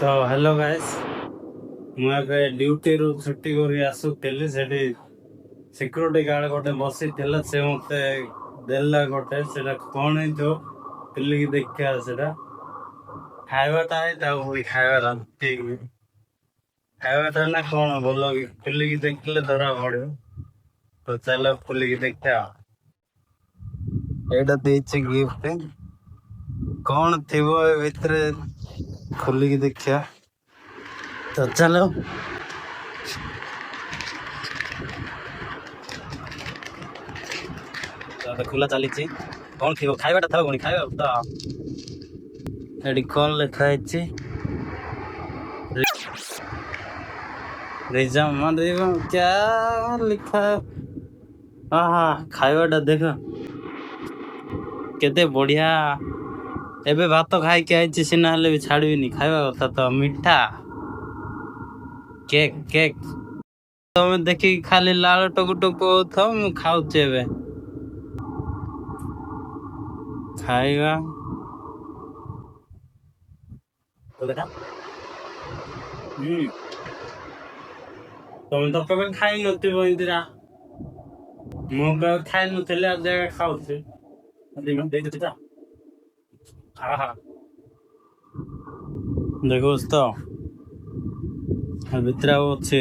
तो hello guys ମୁଁ ଏବେ ଡ୍ୟୁଟିରୁ ଛୁଟି କରି ଆସୁଥିଲି ସେଠି ସିକ୍ୟୁରିଟି ଗାର୍ଡ ଗୋଟେ ବସିଥିଲା ସେ ମତେ ଦେଲା ଗୋଟେ ସେଟା କଣ ହେଇଥିବ ଖୋଲିକି ଦେଖିବା ସେଟା ଖାଇବାଟା ହେଇଥାଉ ପୁଣି ଖାଇବାଟା ଠିକ ଖାଇବାଟା ନା କଣ ଭଲ କି ଖୋଲିକି ଦେଖିଲେ ଧରା ପଡିବ ତ ଚାଲ ଖୋଲିକି ଦେଖିବା ଏଇଟା ଦେଇଛି ଗିଫ୍ଟ କଣ ଥିବ ଏ ଭିତରେ ଖୋଲିକି ଦେଖିବା ତ ଚାଲ ଖୋଲା ଚାଲିଛି କଣ ଥିବ ଖାଇବାଟା ଥାଉ ପୁଣି ଖାଇବା ତ ଏଠି କଣ ଲେଖା ହେଇଛି क्या लिखा ଖାଇବାଟା ଦେଖ କେତେ ବଢିଆ ଏବେ ଭାତ ଖାଇକି ଆଇଛି ସିନା ହେଲେ ବି ଛାଡିବିନି ଖାଇବା କଥା ତ ମିଠା କେକ୍ କେକ୍ ତମେ ଦେଖିକି ଖାଲି ଲାଳ ଟକୁ ଟକୁ ହଉଥାଉ ମୁଁ ଖାଉଛି ଏବେ ଖାଇବା ତମେ ତ କେବେ ଖାଇ ନଥିବ ଇନ୍ଦିରା ମୁଁ କେବେ ଖାଇ ନଥିଲି ଆଜି ଜାଗା ଖାଉଛି ଦେଇଦେଉଛି ତ ଦେଖୁଛି ତ ଭିତରେ ଆଉ ଅଛି